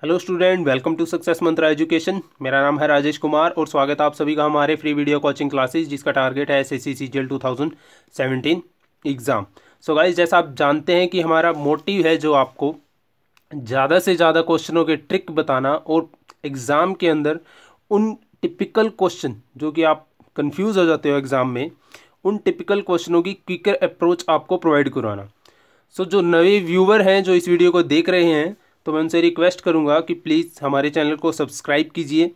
Hello student, welcome to Success Mantra Education. मेरा नाम है राजेश कुमार और स्वागत है आप सभी का हमारे फ्री वीडियो कोचिंग क्लासेस जिसका टारगेट है SSC CGL 2017 exam. So guys, जैसा आप जानते हैं कि हमारा मोटिव है जो आपको ज़्यादा से ज़्यादा क्वेश्चनों के ट्रिक बताना और एग्ज़ाम के अंदर उन टिपिकल क्वेश्चन जो कि आप कंफ्यूज हो जाते हो एग्ज़ाम में, उन टिपिकल क्वेश्चनों की क्विकर अप्रोच आपको प्रोवाइड करवाना। सो जो नए व्यूवर हैं जो इस वीडियो को देख रहे हैं, तो मैं उनसे रिक्वेस्ट करूंगा कि प्लीज़ हमारे चैनल को सब्सक्राइब कीजिए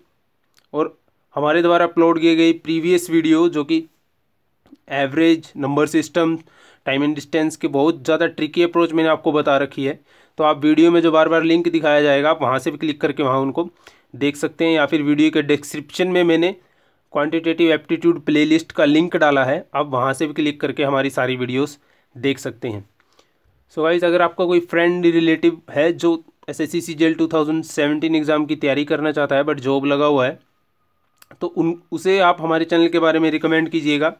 और हमारे द्वारा अपलोड किए गए प्रीवियस वीडियो जो कि average, number system, time and distance के बहुत ज़्यादा ट्रिकी अप्रोच मैंने आपको बता रखी है। तो आप वीडियो में जो बार बार लिंक दिखाया जाएगा आप वहाँ से भी क्लिक करके वहाँ उनको देख सकते हैं, या फिर वीडियो के डिस्क्रिप्शन में मैंने क्वान्टिटेटिव एप्टीट्यूड प्लेलिस्ट का लिंक डाला है, आप वहाँ से भी क्लिक करके हमारी सारी वीडियोज़ देख सकते हैं। सो गाइस, अगर आपका कोई फ्रेंड रिलेटिव है जो एसएससी सीजीएल 2017 एग्ज़ाम की तैयारी करना चाहता है बट जॉब लगा हुआ है, तो उसे आप हमारे चैनल के बारे में रिकमेंड कीजिएगा।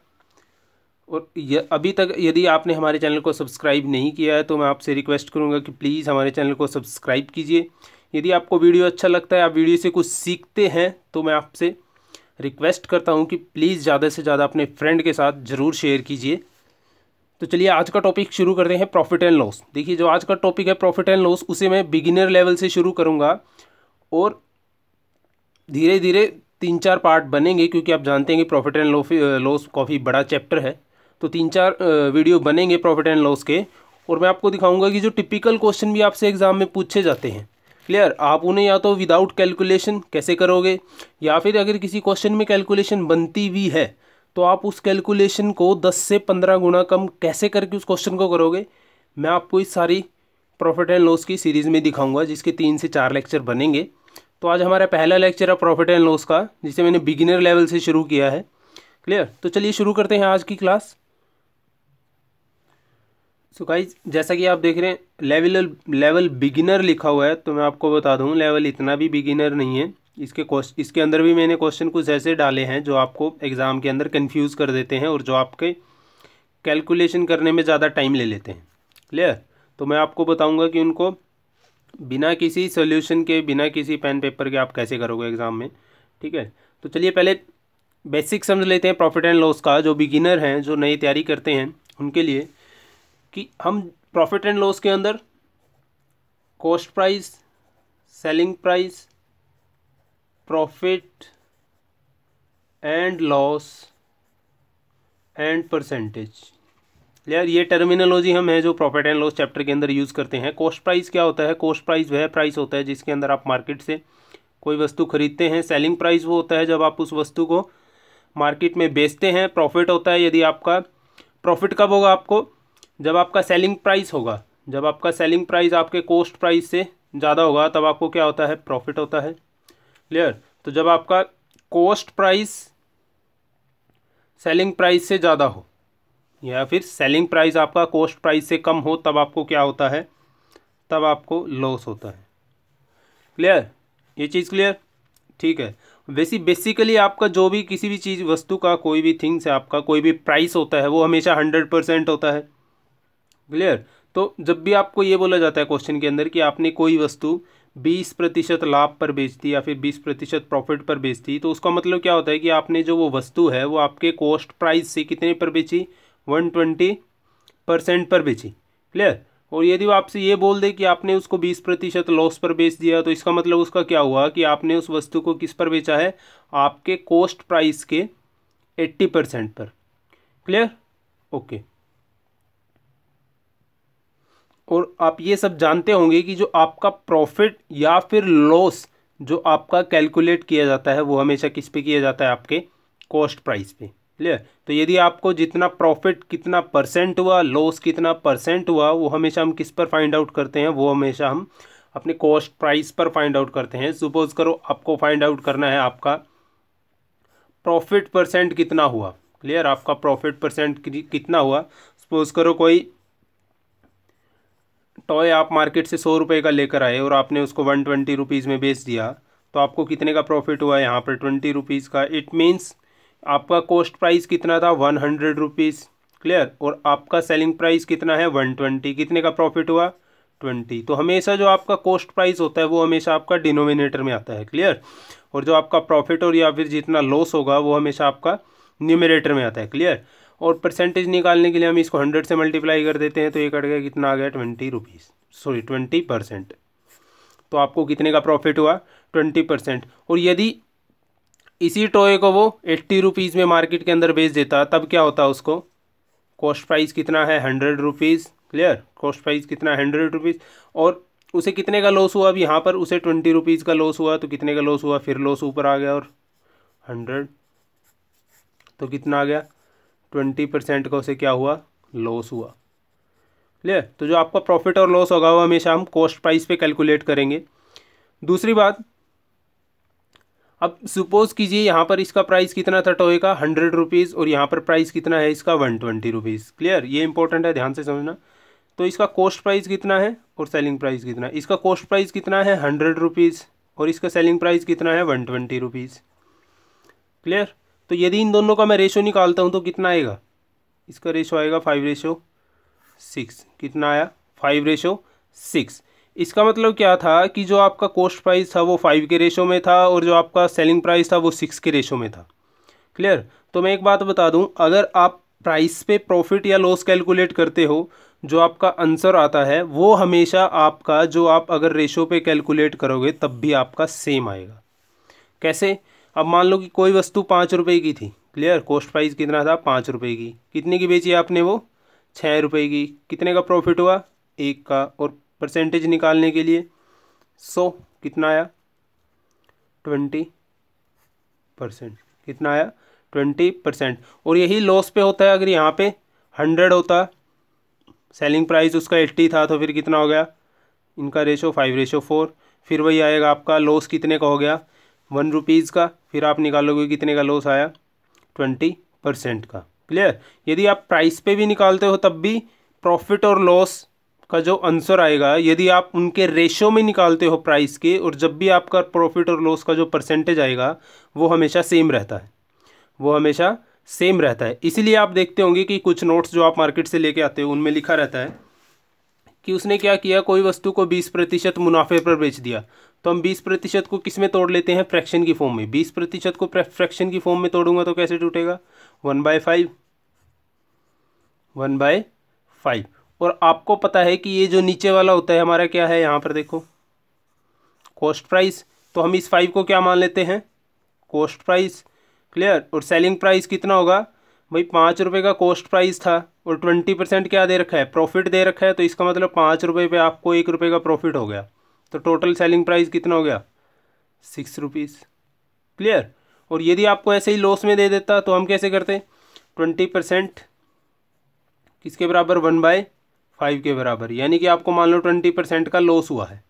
और अभी तक यदि आपने हमारे चैनल को सब्सक्राइब नहीं किया है तो मैं आपसे रिक्वेस्ट करूंगा कि प्लीज़ हमारे चैनल को सब्सक्राइब कीजिए। यदि आपको वीडियो अच्छा लगता है, आप वीडियो से कुछ सीखते हैं, तो मैं आपसे रिक्वेस्ट करता हूँ कि प्लीज़ ज़्यादा से ज़्यादा अपने फ्रेंड के साथ ज़रूर शेयर कीजिए। तो चलिए आज का टॉपिक शुरू करते हैं, प्रॉफिट एंड लॉस। देखिए, जो आज का टॉपिक है प्रॉफिट एंड लॉस, उसे मैं बिगिनर लेवल से शुरू करूंगा और धीरे धीरे 3-4 पार्ट बनेंगे, क्योंकि आप जानते हैं कि प्रॉफिट एंड लॉस काफ़ी बड़ा चैप्टर है। तो 3-4 वीडियो बनेंगे प्रॉफिट एंड लॉस के, और मैं आपको दिखाऊंगा कि जो टिपिकल क्वेश्चन भी आपसे एग्जाम में पूछे जाते हैं, क्लियर, आप उन्हें या तो विदाउट कैलकुलेशन कैसे करोगे, या फिर अगर किसी क्वेश्चन में कैलकुलेशन बनती भी है तो आप उस कैलकुलेशन को 10 से 15 गुना कम कैसे करके उस क्वेश्चन को करोगे, मैं आपको इस सारी प्रॉफिट एंड लॉस की सीरीज़ में दिखाऊंगा, जिसके 3 से 4 लेक्चर बनेंगे। तो आज हमारा पहला लेक्चर है प्रॉफिट एंड लॉस का, जिसे मैंने बिगिनर लेवल से शुरू किया है, क्लियर। तो चलिए शुरू करते हैं आज की क्लास। सो गाइज, जैसा कि आप देख रहे हैं लेवल बिगिनर लिखा हुआ है, तो मैं आपको बता दूं लेवल इतना भी बिगिनर नहीं है। इसके अंदर भी मैंने क्वेश्चन कुछ ऐसे डाले हैं जो आपको एग्ज़ाम के अंदर कंफ्यूज कर देते हैं और जो आपके कैलकुलेशन करने में ज़्यादा टाइम ले लेते हैं, क्लियर। तो मैं आपको बताऊंगा कि उनको बिना किसी सोल्यूशन के, बिना किसी पेन पेपर के आप कैसे करोगे एग्ज़ाम में, ठीक है। तो चलिए पहले बेसिक समझ लेते हैं प्रॉफिट एंड लॉस का, जो बिगिनर हैं, जो नई तैयारी करते हैं उनके लिए, कि हम प्रॉफिट एंड लॉस के अंदर cost price, selling price, profit and loss and percentage, यार ये टर्मिनोलॉजी हम है जो प्रॉफिट एंड लॉस चैप्टर के अंदर यूज़ करते हैं। कॉस्ट प्राइस क्या होता है? कॉस्ट प्राइस वह प्राइस होता है जिसके अंदर आप मार्केट से कोई वस्तु खरीदते हैं। सेलिंग प्राइस वो होता है जब आप उस वस्तु को मार्केट में बेचते हैं। प्रॉफिट होता है यदि आपका प्रॉफिट कब होगा आपको, जब आपका सेलिंग प्राइस होगा। जब आपका सेलिंग प्राइस आपके कॉस्ट प्राइस से ज़्यादा होगा तब आपको क्या होता है? प्रॉफिट होता है, क्लियर। तो जब आपका कॉस्ट प्राइस सेलिंग प्राइस से ज़्यादा हो, या फिर सेलिंग प्राइस आपका कॉस्ट प्राइस से कम हो, तब आपको क्या होता है? तब आपको लॉस होता है, क्लियर। ये चीज़ क्लियर, ठीक है। वैसे बेसिकली आपका जो भी किसी भी चीज़, वस्तु का, कोई भी थिंग्स है, आपका कोई भी प्राइस होता है वो हमेशा 100% होता है, क्लियर। तो जब भी आपको ये बोला जाता है क्वेश्चन के अंदर कि आपने कोई वस्तु 20% लाभ पर बेच दी या फिर 20% प्रॉफिट पर बेच दी, तो उसका मतलब क्या होता है कि आपने जो वो वस्तु है वो आपके कॉस्ट प्राइस से कितने पर बेची? 120% पर बेची, क्लियर। और यदि वो आपसे ये बोल दे कि आपने उसको 20% लॉस पर बेच दिया, तो इसका मतलब उसका क्या हुआ कि आपने उस वस्तु को किस पर बेचा है? आपके कॉस्ट प्राइस के 80% पर, क्लियर, ओके। और आप ये सब जानते होंगे कि जो आपका प्रॉफिट या फिर लॉस जो आपका कैलकुलेट किया जाता है वो हमेशा किस पे किया जाता है? आपके कॉस्ट प्राइस पे, क्लियर। तो यदि आपको जितना प्रॉफिट कितना परसेंट हुआ, लॉस कितना परसेंट हुआ, वो हमेशा हम किस पर फाइंड आउट करते हैं? वो हमेशा हम अपने कॉस्ट प्राइस पर फाइंड आउट करते हैं। सपोज करो आपको फाइंड आउट करना है आपका प्रॉफिट परसेंट कितना हुआ, क्लियर। आपका प्रॉफिट परसेंट कितना हुआ? सपोज करो कोई टॉय आप मार्केट से 100 रुपये का लेकर आए और आपने उसको 120 रुपीज़ में बेच दिया, तो आपको कितने का प्रॉफिट हुआ? यहाँ पर 20 रुपीज़ का। इट मीन्स आपका कॉस्ट प्राइस कितना था? 100 रुपीज़, क्लियर। और आपका सेलिंग प्राइस कितना है? 120। कितने का प्रॉफिट हुआ? 20। तो हमेशा जो आपका कॉस्ट प्राइस होता है वो हमेशा आपका डिनोमिनेटर में आता है, क्लियर। और जो आपका प्रॉफिट और या फिर जितना लॉस होगा वो हमेशा आपका न्यूमरेटर में आता है, क्लियर। और परसेंटेज निकालने के लिए हम इसको 100 से मल्टीप्लाई कर देते हैं, तो ये कट गया, कितना आ गया, 20 रुपीज़, सॉरी 20%। तो आपको कितने का प्रॉफिट हुआ, 20%। और यदि इसी टॉय को वो 80 रुपीज़ में मार्केट के अंदर बेच देता तब क्या होता, उसको कॉस्ट प्राइस कितना है, 100 रुपीज़, क्लियर। कॉस्ट प्राइस कितना है, 100 रुपीज़। और उसे कितने का लॉस हुआ, अब यहाँ पर उसे 20 रुपीज़ का लॉस हुआ, तो कितने का लॉस हुआ, फिर लॉस ऊपर आ गया और 100, तो कितना आ गया, 20% का उसे क्या हुआ, लॉस हुआ, क्लियर। तो जो आपका प्रॉफिट और लॉस होगा वो हमेशा हम कॉस्ट प्राइस पे कैलकुलेट करेंगे। दूसरी बात, अब सपोज कीजिए यहाँ पर इसका प्राइस कितना था टॉय का, 100 रुपीज़, और यहाँ पर प्राइस कितना है इसका, 120 रुपीज़, क्लियर। ये इंपॉर्टेंट है, ध्यान से समझना। तो इसका कॉस्ट प्राइस कितना है और सेलिंग प्राइस कितना है, इसका कॉस्ट प्राइस कितना है 100 रुपीज़ और इसका सेलिंग प्राइस कितना है 120 रुपीज़, क्लियर। तो यदि इन दोनों का मैं रेशो निकालता हूँ तो कितना आएगा, इसका रेशो आएगा 5:6। कितना आया, 5:6। इसका मतलब क्या था कि जो आपका कॉस्ट प्राइस था वो 5 के रेशो में था और जो आपका सेलिंग प्राइस था वो 6 के रेशो में था, क्लियर। तो मैं एक बात बता दूं, अगर आप प्राइस पे प्रॉफिट या लॉस कैलकुलेट करते हो, जो आपका आंसर आता है वो हमेशा आपका, जो आप अगर रेशो पे कैलकुलेट करोगे तब भी आपका सेम आएगा। कैसे, अब मान लो कि कोई वस्तु 5 रुपये की थी, क्लियर। कॉस्ट प्राइस कितना था, 5 रुपये की। कितने की बेची आपने, वो 6 रुपये की। कितने का प्रॉफिट हुआ, 1 का। और परसेंटेज निकालने के लिए 100, कितना आया, 20%। कितना आया, 20%। और यही लॉस पे होता है, अगर यहाँ पे 100 होता, सेलिंग प्राइस उसका 80 था, तो फिर कितना हो गया, इनका रेशो 5:4। फिर वही आएगा आपका, लॉस कितने का हो गया, 1 रुपीज़ का। फिर आप निकालोगे कितने का लॉस आया, 20% का, क्लियर। यदि आप प्राइस पे भी निकालते हो तब भी प्रॉफिट और लॉस का जो आंसर आएगा, यदि आप उनके रेशो में निकालते हो प्राइस के, और जब भी आपका प्रॉफिट और लॉस का जो परसेंटेज आएगा वो हमेशा सेम रहता है, वो हमेशा सेम रहता है। इसीलिए आप देखते होंगे कि कुछ नोट्स जो आप मार्केट से लेके आते हो उनमें लिखा रहता है कि उसने क्या किया, कोई वस्तु को 20% मुनाफे पर बेच दिया। तो हम 20% को किस में तोड़ लेते हैं, फ्रैक्शन की फॉर्म में। 20% को फ्रैक्शन की फॉर्म में तोड़ूंगा तो कैसे टूटेगा, 1/5, 1/5। और आपको पता है कि ये जो नीचे वाला होता है हमारा क्या है, यहाँ पर देखो, कॉस्ट प्राइस। तो हम इस 5 को क्या मान लेते हैं, कॉस्ट प्राइस, क्लियर। और सेलिंग प्राइस कितना होगा भाई, 5 रुपये का कॉस्ट प्राइस था और 20% क्या दे रखा है, प्रॉफिट दे रखा है। तो इसका मतलब 5 रुपये पे आपको 1 रुपये का प्रॉफिट हो गया, तो टोटल सेलिंग प्राइस कितना हो गया, 6 रुपीज़, क्लियर। और यदि आपको ऐसे ही लॉस में दे देता तो हम कैसे करते, 20% किसके बराबर, 1/5 के बराबर। यानी कि आपको मान लो 20% का लॉस हुआ है,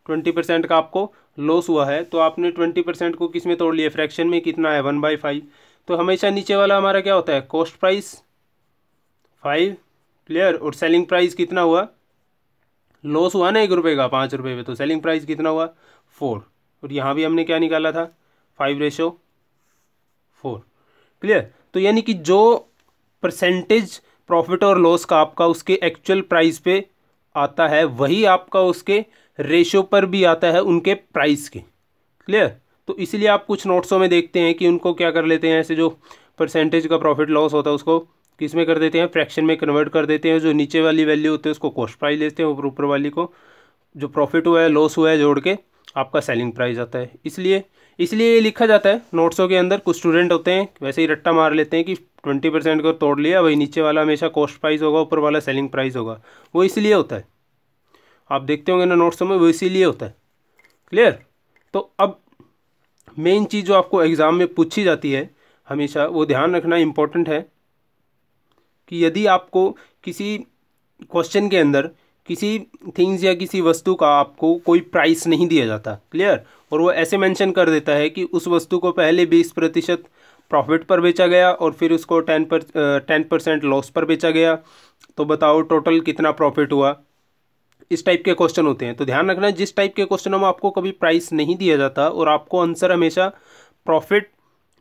20% का आपको लॉस हुआ है, तो आपने 20% को किस में तोड़ लिया, फ्रैक्शन में। कितना है, 1/5। तो हमेशा नीचे वाला हमारा क्या होता है, कॉस्ट प्राइस 5, क्लियर। और सेलिंग प्राइस कितना हुआ, लॉस हुआ ना 1 रुपये का 5 रुपये पे, तो सेलिंग प्राइस कितना हुआ, 4। और यहाँ भी हमने क्या निकाला था, 5:4, क्लियर। तो यानी कि जो परसेंटेज प्रॉफिट और लॉस का आपका उसके एक्चुअल प्राइस पे आता है वही आपका उसके रेशो पर भी आता है, उनके प्राइस के, क्लियर। तो इसलिए आप कुछ नोट्सों में देखते हैं कि उनको क्या कर लेते हैं, ऐसे जो परसेंटेज का प्रॉफिट लॉस होता है उसको किस में कर देते हैं, फ्रैक्शन में कन्वर्ट कर देते हैं। जो नीचे वाली वैल्यू होती है उसको कॉस्ट प्राइस लेते हैं, ऊपर वाली को जो प्रॉफिट हुआ है लॉस हुआ है जोड़ के आपका सेलिंग प्राइस आता है। इसलिए ये लिखा जाता है नोट्सों के अंदर। कुछ स्टूडेंट होते हैं वैसे ही रट्टा मार लेते हैं कि 20% को तोड़ लिया, वही नीचे वाला हमेशा कॉस्ट प्राइस होगा, ऊपर वाला सेलिंग प्राइस होगा। वो इसलिए होता है, आप देखते होंगे ना नोट्सों में, वो इसीलिए होता है, क्लियर। तो अब मेन चीज़ जो आपको एग्ज़ाम में पूछी जाती है हमेशा, वो ध्यान रखना इम्पोर्टेंट है कि यदि आपको किसी क्वेश्चन के अंदर किसी थिंग्स या किसी वस्तु का आपको कोई प्राइस नहीं दिया जाता, क्लियर, और वो ऐसे मेंशन कर देता है कि उस वस्तु को पहले 20% प्रॉफिट पर बेचा गया और फिर उसको 10% लॉस पर बेचा गया, तो बताओ टोटल कितना प्रॉफिट हुआ। इस टाइप के क्वेश्चन होते हैं। तो ध्यान रखना, जिस टाइप के क्वेश्चनों में आपको कभी प्राइस नहीं दिया जाता और आपको आंसर हमेशा प्रॉफिट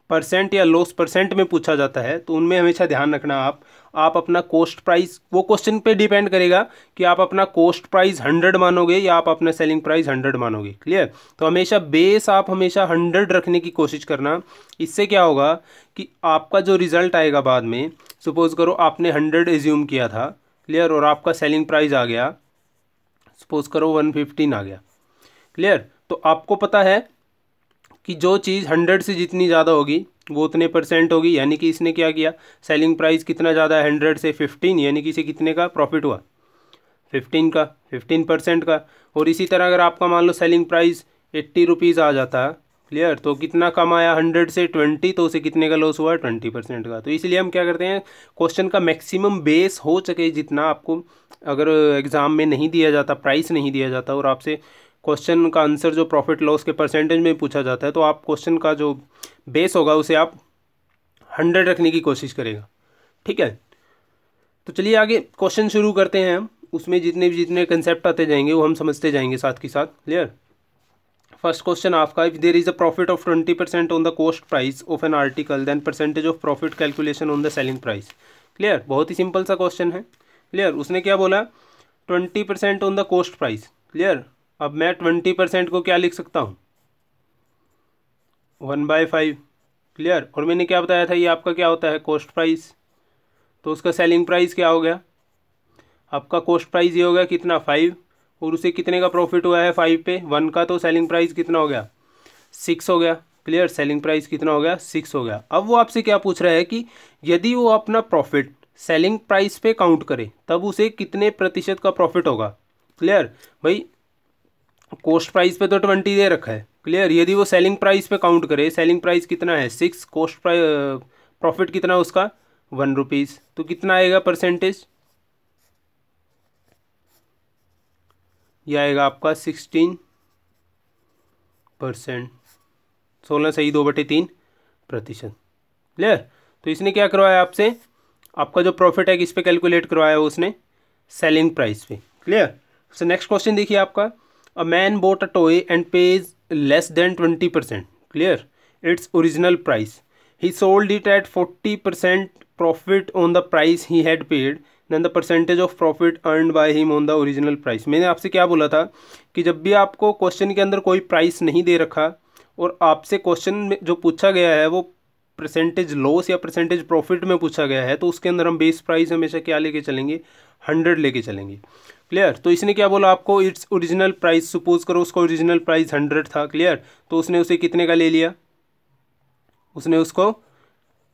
परसेंट या लॉस परसेंट में पूछा जाता है तो उनमें हमेशा ध्यान रखना आप अपना कॉस्ट प्राइस, वो क्वेश्चन पे डिपेंड करेगा कि आप अपना कॉस्ट प्राइस 100 मानोगे या आप अपना सेलिंग प्राइस 100 मानोगे। क्लियर? तो हमेशा बेस आप हमेशा 100 रखने की कोशिश करना। इससे क्या होगा कि आपका जो रिजल्ट आएगा बाद में, सपोज करो आपने 100 एज्यूम किया था, क्लियर, और आपका सेलिंग प्राइस आ गया सपोज करो 115 आ गया। क्लियर? तो आपको पता है कि जो चीज़ 100 से जितनी ज़्यादा होगी वो उतने परसेंट होगी, यानी कि इसने क्या किया, सेलिंग प्राइस कितना ज़्यादा है 100 से 15, यानी कि इसे कितने का प्रॉफिट हुआ, 15 का, 15% का। और इसी तरह अगर आपका मान लो सेलिंग प्राइस 80 रुपीज़ आ जाता, क्लियर, तो कितना कम आया 100 से 20, तो उसे कितने का लॉस हुआ 20% का। तो इसलिए हम क्या करते हैं, क्वेश्चन का मैक्सिमम बेस हो सके जितना आपको, अगर एग्ज़ाम में नहीं दिया जाता, प्राइस नहीं दिया जाता और आपसे क्वेश्चन का आंसर जो प्रॉफिट लॉस के परसेंटेज में पूछा जाता है, तो आप क्वेश्चन का जो बेस होगा उसे आप 100 रखने की कोशिश करेगा। ठीक है? तो चलिए आगे क्वेश्चन शुरू करते हैं हम। उसमें जितने कंसेप्ट आते जाएंगे वो हम समझते जाएंगे साथ के साथ। क्लियर? फर्स्ट क्वेश्चन आपका, if there is a profit of 20% on the cost price of an article then percentage of profit calculation on the selling price. Clear? बहुत ही सिंपल सा क्वेश्चन है। क्लियर? उसने क्या बोला, 20% on the cost price. Clear? अब मैं 20% को क्या लिख सकता हूँ, 1/5। क्लियर? और मैंने क्या बताया था, ये आपका क्या होता है, कॉस्ट प्राइस। तो उसका सेलिंग प्राइस क्या हो गया, आपका कॉस्ट प्राइस ये हो गया कितना 5, और उसे कितने का प्रॉफिट हुआ है 5 पे 1 का, तो सेलिंग प्राइस कितना हो गया 6 हो गया। क्लियर? सेलिंग प्राइस कितना हो गया 6 हो गया। अब वो आपसे क्या पूछ रहा है कि यदि वो अपना प्रॉफिट सेलिंग प्राइस पे काउंट करे तब उसे कितने प्रतिशत का प्रॉफिट होगा। क्लियर? भाई कॉस्ट प्राइस पे तो 20 दे रखा है। क्लियर? यदि वो सेलिंग प्राइस पे काउंट करे, सेलिंग प्राइस कितना है 6, कॉस्ट प्राइस प्रॉफिट कितना उसका 1 रुपीज़, तो कितना आएगा परसेंटेज, यह आएगा आपका 16%। 16 सही 2/3%। क्लियर? तो इसने क्या करवाया आपसे, आपका जो प्रॉफिट है किस पे कैलकुलेट करवाया उसने, सेलिंग प्राइस पे। क्लियर? सो नेक्स्ट क्वेश्चन देखिए आपका, a man bought a toy and pays less than 20%, clear, its original price, he sold it at 40% profit on the price he had paid, then the percentage of profit earned by him on the original price. मैंने आपसे क्या बोला था कि जब भी आपको question के अंदर कोई प्राइस नहीं दे रखा और आपसे क्वेश्चन में जो पूछा गया है वो परसेंटेज लॉस या परसेंटेज प्रॉफिट में पूछा गया है, तो उसके अंदर हम बेस प्राइस हमेशा क्या लेके चलेंगे, 100 लेके चलेंगे। क्लियर? तो इसने क्या बोला आपको, इट्स ओरिजिनल प्राइस, सपोज करो उसका ओरिजिनल प्राइस 100 था। क्लियर? तो उसने उसे कितने का ले लिया, उसने उसको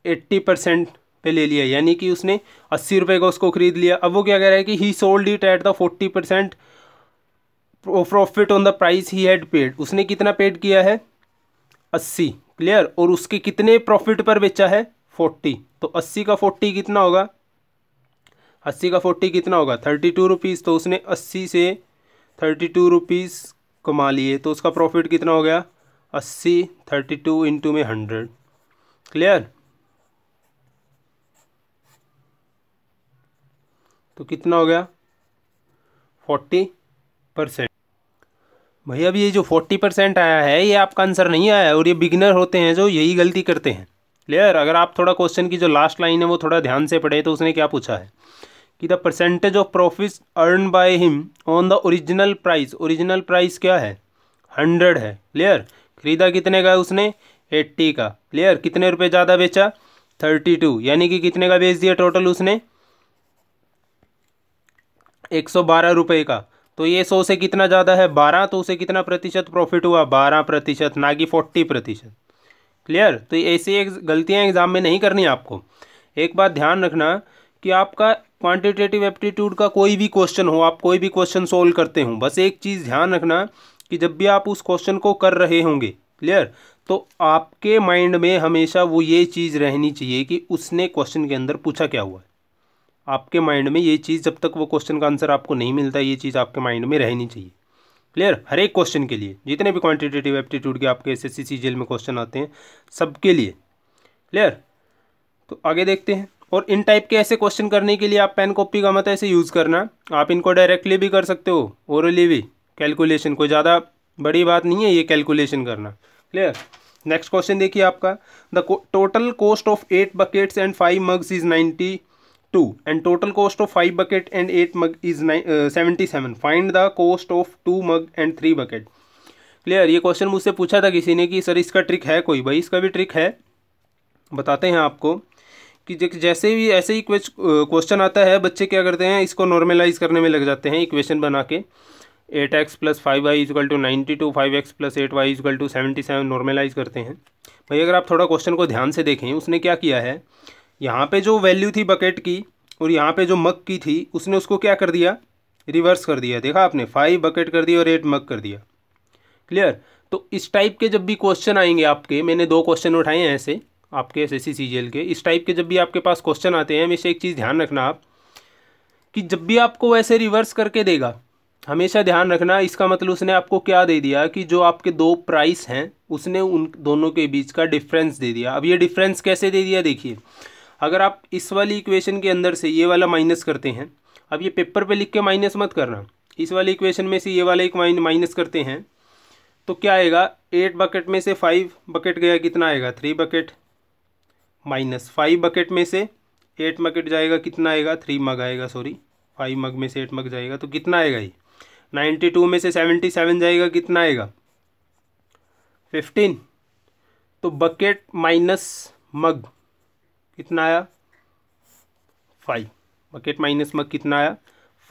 80% पे ले लिया, यानी कि उसने 80 रुपये का उसको खरीद लिया। अब वो क्या कह रहा है कि ही sold it at the 40% profit on the price he had paid, उसने कितना पेड किया है 80। क्लियर? और उसके कितने प्रॉफिट पर बेचा है 40, तो 80 का 40 कितना होगा, 80 का 40 कितना होगा 32 रुपीज़। तो उसने 80 से 32 रुपीज़ कमा लिए, तो उसका प्रॉफिट कितना हो गया 80, 32 इंटू में 100। क्लियर? तो कितना हो गया 40%। भैया अभी ये जो 40% आया है ये आपका आंसर नहीं आया है, और ये बिगिनर होते हैं जो यही गलती करते हैं। क्लियर? अगर आप थोड़ा क्वेश्चन की जो लास्ट लाइन है वो थोड़ा ध्यान से पढ़े तो उसने क्या पूछा है कि the percentage of profit earn by him on the original price, original price क्या है 100 है। क्लियर? खरीदा कितने का उसने 80 का। क्लियर? कितने रुपए ज़्यादा बेचा 32, यानी कि कितने का बेच दिया टोटल उसने 112 रुपये का। तो ये 100 से कितना ज़्यादा है 12, तो उसे कितना प्रतिशत प्रॉफिट हुआ 12%, ना कि 40%। क्लियर? तो ऐसी गलतियाँ एग्जाम में नहीं करनी आपको। एक बात ध्यान रखना कि आपका क्वांटिटेटिव एप्टीट्यूड का कोई भी क्वेश्चन हो, आप कोई भी क्वेश्चन सोल्व करते हो, बस एक चीज़ ध्यान रखना कि जब भी आप उस क्वेश्चन को कर रहे होंगे, क्लियर, तो आपके माइंड में हमेशा वो ये चीज़ रहनी चाहिए कि उसने क्वेश्चन के अंदर पूछा क्या हुआ है। आपके माइंड में ये चीज़, जब तक वो क्वेश्चन का आंसर आपको नहीं मिलता, ये चीज़ आपके माइंड में रहनी चाहिए। क्लियर? हर एक क्वेश्चन के लिए, जितने भी क्वांटिटेटिव एप्टीट्यूड के आपके एसएससी सीजीएल में क्वेश्चन आते हैं सबके लिए। क्लियर? तो आगे देखते हैं। और इन टाइप के ऐसे क्वेश्चन करने के लिए आप पेन कॉपी का मत ऐसे यूज़ करना, आप इनको डायरेक्टली भी कर सकते हो, ओरली भी। कैलकुलेशन कोई ज़्यादा बड़ी बात नहीं है ये कैलकुलेशन करना। क्लियर? नेक्स्ट क्वेश्चन देखिए आपका, the total cost of 8 buckets and 5 mugs is 92 and total cost of 5 bucket and 8 mug is 77, find the cost of 2 mug and 3 bucket. Clear, ये क्वेश्चन मुझसे पूछा था किसी ने कि सर इसका ट्रिक है कोई, भाई इसका भी ट्रिक है, बताते हैं आपको कि जैसे भी ऐसे ही क्वेश्चन आता है बच्चे क्या करते हैं, इसको नॉर्मलाइज करने में लग जाते हैं इक्वेशन बना के। 8x + 5y = 92, 5x + 8y = 77 normalise करते हैं। भाई अगर आप थोड़ा क्वेश्चन को ध्यान से देखें, उसने क्या किया है, यहाँ पे जो वैल्यू थी बकेट की और यहाँ पे जो मग की थी, उसने उसको क्या कर दिया, रिवर्स कर दिया। देखा आपने, 5 बकेट कर दिया और 8 मग कर दिया। क्लियर, तो इस टाइप के जब भी क्वेश्चन आएंगे आपके, मैंने 2 क्वेश्चन उठाए हैं ऐसे आपके एसएससी सीजीएल के, इस टाइप के जब भी आपके पास क्वेश्चन आते हैं, हमेशा एक चीज़ ध्यान रखना आप कि जब भी आपको वैसे रिवर्स करके देगा, हमेशा ध्यान रखना इसका मतलब उसने आपको क्या दे दिया कि जो आपके 2 प्राइस हैं उसने उन दोनों के बीच का डिफरेंस दे दिया। अब ये डिफरेंस कैसे दे दिया, देखिए अगर आप इस वाली इक्वेशन के अंदर से ये वाला माइनस करते हैं, अब ये पेपर पे लिख के माइनस मत करना, इस वाली इक्वेशन में से ये वाला एक माइनस करते हैं तो क्या आएगा, 8 बकेट में से 5 बकेट गया, कितना आएगा 3 बकेट, माइनस 5 बकेट में से 8 बकेट जाएगा, कितना आएगा 3 मग आएगा, सॉरी 5 मग में से 8 मग जाएगा तो कितना आएगा ये 92 में से 77 जाएगा, कितना आएगा 15। तो बकेट माइनस मग कितना आया 5, बकेट माइनस मग कितना आया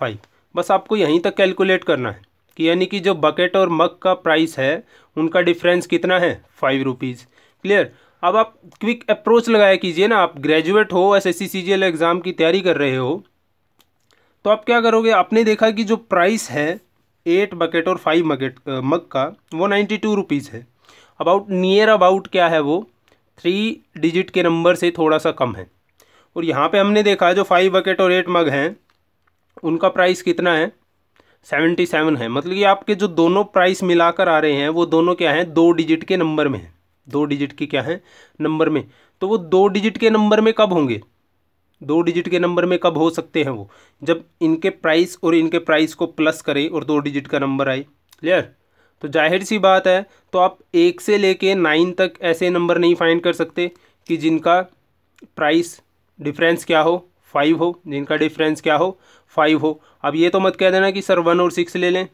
5। बस आपको यहीं तक कैलकुलेट करना है कि यानी कि जो बकेट और मग का प्राइस है उनका डिफरेंस कितना है 5 रुपीज़। क्लियर, अब आप क्विक अप्रोच लगाया कीजिए ना, आप ग्रेजुएट हो, एसएससी सीजीएल एग्ज़ाम की तैयारी कर रहे हो, तो आप क्या करोगे, आपने देखा कि जो प्राइस है 8 बकेट और 5 मग का वो 92 रुपीज़ है। अबाउट नियर अबाउट क्या है, वो 3 डिजिट के नंबर से थोड़ा सा कम है। और यहाँ पे हमने देखा जो 5 बकेट और 8 मग हैं उनका प्राइस कितना है 77 है। मतलब कि आपके जो दोनों प्राइस मिलाकर आ रहे हैं वो दोनों क्या हैं 2 डिजिट के नंबर में हैं, 2 डिजिट की क्या है नंबर में। तो वो 2 डिजिट के नंबर में कब होंगे, 2 डिजिट के नंबर में कब हो सकते हैं वो, जब इनके प्राइस और इनके प्राइस को प्लस करें और 2 डिजिट का नंबर आए। क्लियर, तो जाहिर सी बात है, तो आप 1 से लेके 9 तक ऐसे नंबर नहीं फाइंड कर सकते कि जिनका प्राइस डिफरेंस क्या हो 5 हो, जिनका डिफरेंस क्या हो 5 हो। अब ये तो मत कह देना कि सर 1 और 6 ले लें,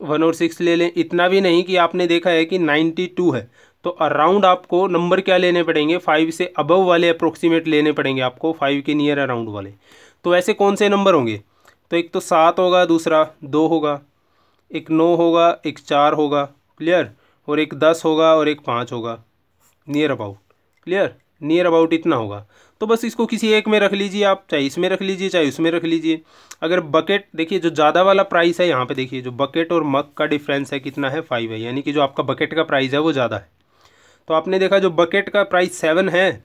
1 और 6 ले लें, इतना भी नहीं कि आपने देखा है कि 92 है तो अराउंड आपको नंबर क्या लेने पड़ेंगे, 5 से अबव वाले अप्रोक्सीमेट लेने पड़ेंगे आपको, 5 के नियर अराउंड वाले। तो ऐसे कौन से नंबर होंगे, तो एक तो 7 होगा, दूसरा 2 होगा, एक 9 होगा, एक 4 होगा, क्लियर, और एक 10 होगा और एक 5 होगा, near about. Clear, near about इतना होगा। तो बस इसको किसी एक में रख लीजिए आप, चाहे इसमें रख लीजिए चाहे उसमें रख लीजिए। अगर बकेट देखिए जो ज़्यादा वाला प्राइस है, यहाँ पे देखिए जो बकेट और मग का डिफरेंस है कितना है 5 है, यानी कि जो आपका बकेट का प्राइस है वो ज़्यादा है। तो आपने देखा जो बकेट का प्राइस 7 है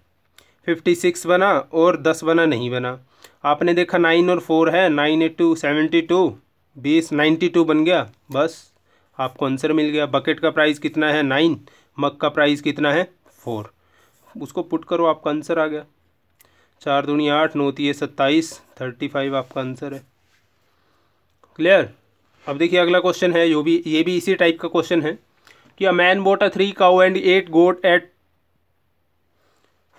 56 बना और 10 बना नहीं बना। आपने देखा 9 और 4 है, 9 8 2 72 20 92 बन गया, बस आपको आंसर मिल गया। बकेट का प्राइस कितना है 9, मग का प्राइस कितना है 4, उसको पुट करो आपका आंसर आ गया। 4 दूनी 8, 9 3 27, 35 आपका आंसर है। क्लियर, अब देखिए अगला क्वेश्चन है, ये भी इसी टाइप का क्वेश्चन है कि a man bought a 3 cow and 8 goat at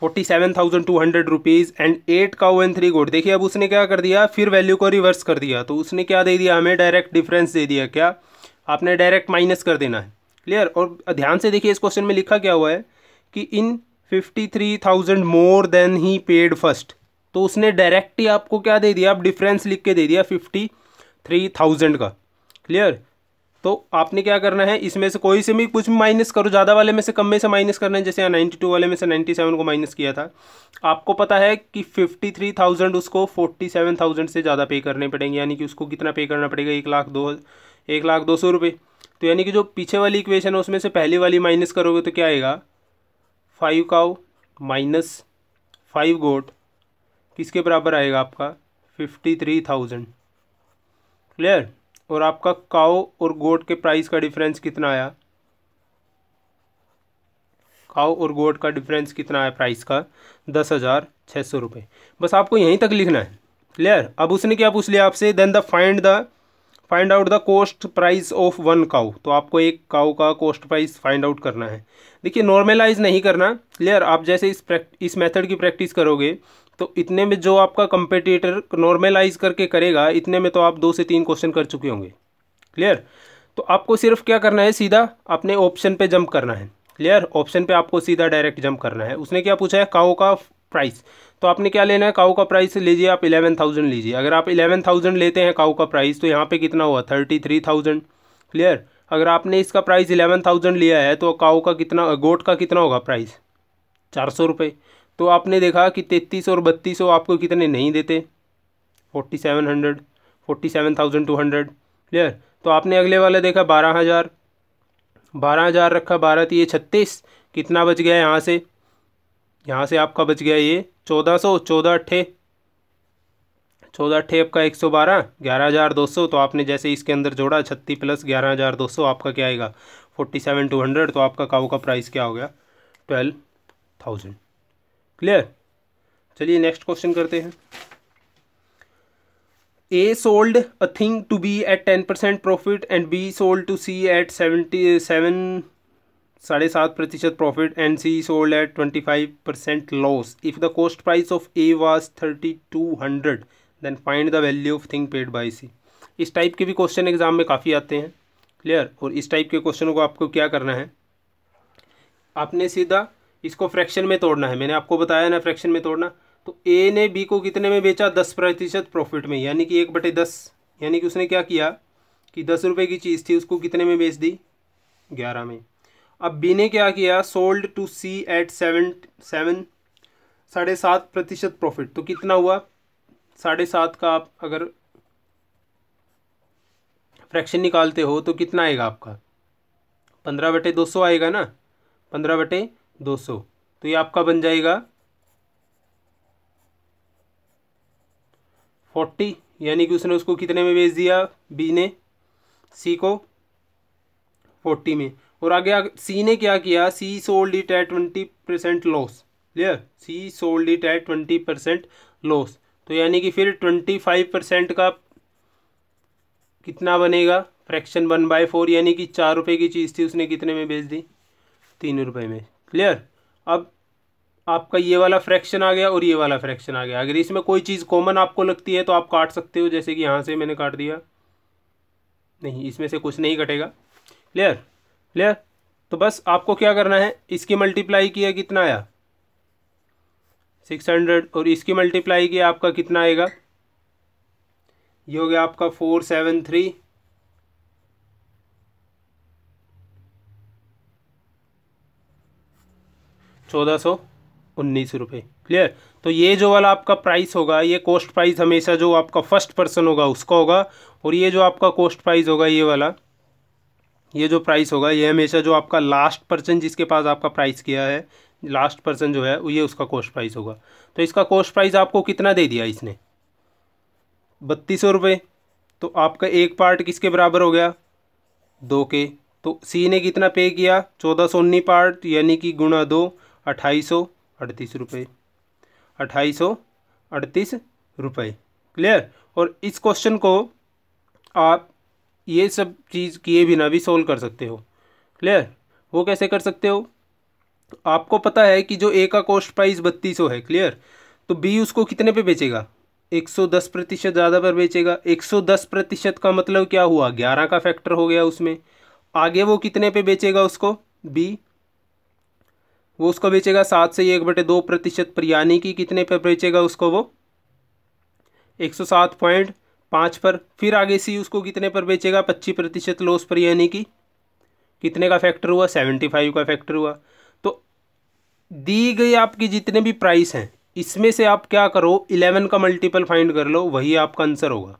47,200 rupees and 8 cow and 3 goat. देखिए अब उसने क्या कर दिया, फिर वैल्यू को रिवर्स कर दिया। तो उसने क्या दे दिया हमें, डायरेक्ट डिफरेंस दे दिया। क्या, आपने डायरेक्ट माइनस कर देना है। क्लियर, और ध्यान से देखिए इस क्वेश्चन में लिखा क्या हुआ है कि in 53,000 more than he paid first. तो उसने डायरेक्ट ही आपको क्या दे दिया, आप डिफरेंस लिख के दे दिया 53,000 का। क्लियर, तो आपने क्या करना है, इसमें से कोई से भी कुछ माइनस करो, ज़्यादा वाले में से कम में से माइनस करना है। जैसे यहाँ 92 वाले में से 97 को माइनस किया था, आपको पता है कि 53,000 उसको 47,000 से ज़्यादा पे करने पड़ेंगे, यानी कि उसको कितना पे करना पड़ेगा 1,02,000 रुपये। तो यानी कि जो पीछे वाली इक्वेशन है उसमें से पहली वाली माइनस करोगे तो क्या आएगा, 5 काउ माइनस 5 गोट किसके बराबर आएगा आपका 53,000। क्लियर, और आपका काउ और गोट के प्राइस का डिफरेंस कितना आया, काउ और गोट का डिफरेंस कितना आया प्राइस का 10,600 रुपये। बस आपको यहीं तक लिखना है। क्लियर, अब उसने क्या पूछ लिया आपसे, then the find the find out the cost price of one cow. तो आपको एक काउ का कोस्ट प्राइस फाइंड आउट करना है। देखिए नॉर्मलाइज नहीं करना, क्लियर। आप जैसे इस मेथड की प्रैक्टिस करोगे तो इतने में जो आपका कंपेटिटर नॉर्मलाइज करके करेगा, इतने में तो आप 2 से 3 क्वेश्चन कर चुके होंगे, क्लियर। तो आपको सिर्फ क्या करना है, सीधा अपने ऑप्शन पे जंप करना है, क्लियर। ऑप्शन पे आपको सीधा डायरेक्ट जंप करना है। उसने क्या पूछा है, काउ का प्राइस। तो आपने क्या लेना है, काउ का प्राइस लीजिए आप 11,000 लीजिए। अगर आप 11,000 लेते हैं काउ का प्राइस तो यहाँ पे कितना हुआ 33,000, क्लियर। अगर आपने इसका प्राइस 11,000 लिया है तो काउ का कितना, गोट का कितना होगा प्राइस 400 रुपये। तो आपने देखा कि 33 और 3200 आपको कितने नहीं देते, 4700, 47,200, क्लियर। तो आपने अगले वाले देखा 12,000, 12,000 रखा, 12 ये 36, कितना बच गया यहाँ से आपका बच गया ये 1400, 14 अट्ठे आपका 112, 11,200। तो आपने जैसे इसके अंदर जोड़ा 36 प्लस 11,200 आपका क्या आएगा 47,200। तो आपका काऊ का प्राइस क्या हो गया 12,000, क्लियर। चलिए नेक्स्ट क्वेश्चन करते हैं। A sold a thing to B at 10% profit and B sold to C at 7.5% profit and C sold at 25% loss. If the cost price of A was 3,200, then find the value of thing paid by C. इस type के भी question exam में काफ़ी आते हैं, clear. और इस type के क्वेश्चनों को आपको क्या करना है, आपने सीधा इसको फ्रैक्शन में तोड़ना है। मैंने आपको बताया ना फ्रैक्शन में तोड़ना। तो ए ने बी को कितने में बेचा 10% प्रॉफिट में, यानी कि 1/10, यानी कि उसने क्या किया कि 10 रुपये की चीज़ थी उसको कितने में बेच दी 11 में। अब बी ने क्या किया, sold to C at 7.5% profit. तो कितना हुआ 7.5 का आप अगर फ्रैक्शन निकालते हो तो कितना आएगा आपका 15/200 आएगा ना, 15/200। तो ये आपका बन जाएगा 40, यानी कि उसने उसको कितने में बेच दिया बी ने सी को 40 में। और आगे सी ने क्या किया, she sold it at 20% loss, clear. She sold it at 20% loss. तो यानी कि फिर 25% का कितना बनेगा फ्रैक्शन 1/4, यानी कि 4 रुपये की चीज़ थी उसने कितने में बेच दी 3 रुपये में, क्लियर। अब आपका ये वाला फ्रैक्शन आ गया और ये वाला फ्रैक्शन आ गया। अगर इसमें कोई चीज़ कॉमन आपको लगती है तो आप काट सकते हो, जैसे कि यहाँ से मैंने काट दिया, नहीं इसमें से कुछ नहीं कटेगा, क्लियर क्लियर। तो बस आपको क्या करना है, इसकी मल्टीप्लाई किया कितना आया 600 और इसकी मल्टीप्लाई किया आपका कितना आएगा, ये हो गया आपका 473 1419 रुपये, क्लियर। तो ये जो वाला आपका प्राइस होगा, ये कॉस्ट प्राइस हमेशा जो आपका फर्स्ट पर्सन होगा उसका होगा, और ये जो आपका कॉस्ट प्राइस होगा ये वाला, ये जो प्राइस होगा ये हमेशा जो आपका लास्ट पर्सन जिसके पास आपका प्राइस किया है, लास्ट पर्सन जो है ये उसका कॉस्ट प्राइस होगा। तो इसका कॉस्ट प्राइस आपको कितना दे दिया इसने 3200 रुपये। तो आपका एक पार्ट किसके बराबर हो गया 2 के। तो सी ने कितना पे किया 1419 पार्ट, यानी कि गुणा 2 2838 रुपये, 2838 रुपये, क्लियर। और इस क्वेश्चन को आप ये सब चीज़ किए बिना भी सोल्व कर सकते हो, क्लियर। वो कैसे कर सकते हो, आपको पता है कि जो ए का कॉस्ट प्राइस 3200 है, क्लियर। तो बी उसको कितने पे बेचेगा 110% ज़्यादा पर बेचेगा। 110% का मतलब क्या हुआ 11 का फैक्टर हो गया उसमें। आगे वो कितने पे बेचेगा उसको बी, वो उसको बेचेगा 7 से 1/2% पर, यानी कि कितने पर बेचेगा उसको वो 107.5 पर। फिर आगे सी उसको कितने पर बेचेगा 25% लॉस पर, यानी कि कितने का फैक्टर हुआ 75 का फैक्टर हुआ। तो दी गई आपकी जितने भी प्राइस हैं इसमें से आप क्या करो 11 का मल्टीपल फाइंड कर लो, वही आपका आंसर होगा,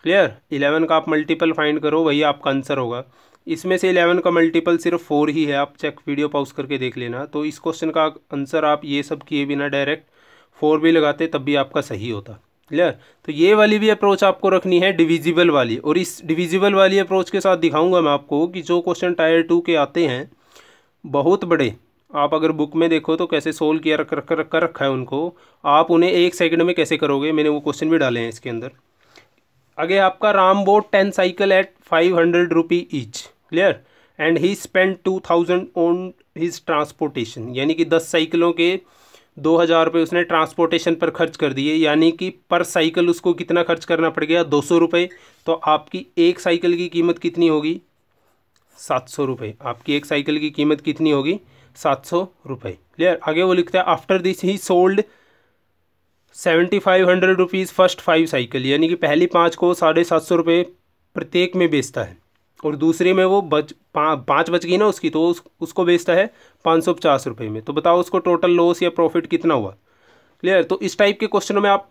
क्लियर। 11 का आप मल्टीपल फाइंड करो वही आपका आंसर होगा। इसमें से 11 का मल्टीपल सिर्फ 4 ही है, आप चेक वीडियो पॉज करके देख लेना। तो इस क्वेश्चन का आंसर आप ये सब किए बिना डायरेक्ट 4 भी लगाते तब भी आपका सही होता, क्लियर। तो ये वाली भी अप्रोच आपको रखनी है डिविजिबल वाली, और इस डिविजिबल वाली अप्रोच के साथ दिखाऊंगा मैं आपको कि जो क्वेश्चन टायर 2 के आते हैं बहुत बड़े, आप अगर बुक में देखो तो कैसे सोल्व किया रखा है उनको, आप उन्हें 1 सेकंड में कैसे करोगे। मैंने वो क्वेश्चन भी डाले हैं इसके अंदर। आगे आपका Ram bought 10 cycle at 500 rupee each, clear, and he spend 2000 on his transportation, यानी कि 10 साइकिलों के 2000 रुपये उसने ट्रांसपोर्टेशन पर खर्च कर दिए, यानी कि पर साइकिल उसको कितना खर्च करना पड़ गया, 200 रुपये। तो आपकी एक साइकिल की कीमत कितनी होगी, 700 रुपये। आपकी एक साइकिल की कीमत कितनी होगी, 700 रुपये, क्लियर। आगे वो लिखता है after this he sold 7500 rupees first 5 cycle, यानी कि पहली 5 को 750 रुपये प्रत्येक में बेचता है, और दूसरे में वो पाँच बच गई ना उसकी, तो उसको बेचता है 550 रुपये में। तो बताओ उसको टोटल लॉस या प्रॉफिट कितना हुआ, क्लियर। तो इस टाइप के क्वेश्चनों में आप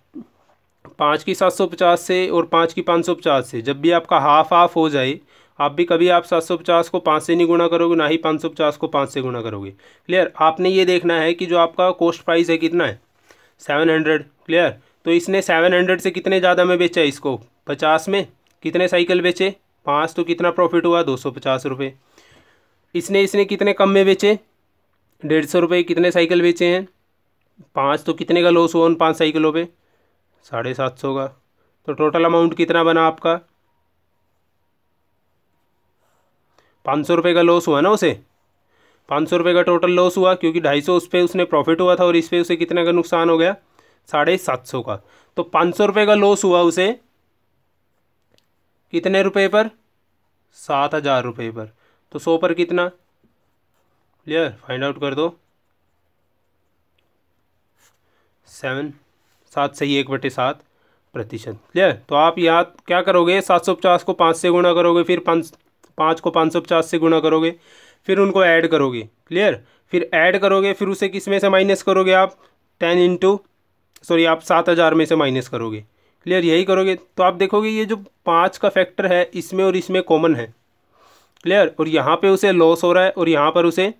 5 की 750 से और 5 की 550 से जब भी आपका हाफ हाफ हो जाए, आप भी कभी आप 750 को 5 से नहीं गुणा करोगे, ना ही 550 को 5 से गुणा करोगे, क्लियर। आपने ये देखना है कि जो आपका कॉस्ट प्राइस है कितना है, 700, क्लियर। तो इसने 700 से कितने ज़्यादा में बेचा है इसको, 50 में। कितने साइकिल बेचे, 5, तो कितना प्रॉफिट हुआ, 250 रुपये। इसने कितने कम में बेचे, 150 रुपये। कितने साइकिल बेचे हैं, 5, तो कितने का लॉस हुआ उन 5 साइकिलों पे, 750 का। तो टोटल अमाउंट कितना बना आपका, 500 रुपये का लॉस हुआ ना उसे, 500 रुपये का टोटल लॉस हुआ, क्योंकि 250 उस पर उसने प्रॉफिट हुआ था और इस पर उसे कितने का नुकसान हो गया, 750 का। तो 500 रुपये का लॉस हुआ उसे कितने रुपए पर, 7000 रुपये पर। तो 100 पर कितना, क्लियर, फाइंड आउट कर दो। 7 सही 1/7%, क्लियर। तो आप यहाँ क्या करोगे, 750 को 5 से गुणा करोगे, फिर 5 को 550 से गुणा करोगे, फिर उनको ऐड करोगे, क्लियर। फिर ऐड करोगे, फिर उसे किस में से माइनस करोगे आप, आप 7000 में से माइनस करोगे, क्लियर। यही करोगे तो आप देखोगे ये जो 5 का फैक्टर है इसमें और इसमें कॉमन है, क्लियर। और यहाँ पे उसे लॉस हो रहा है और यहाँ पर उसे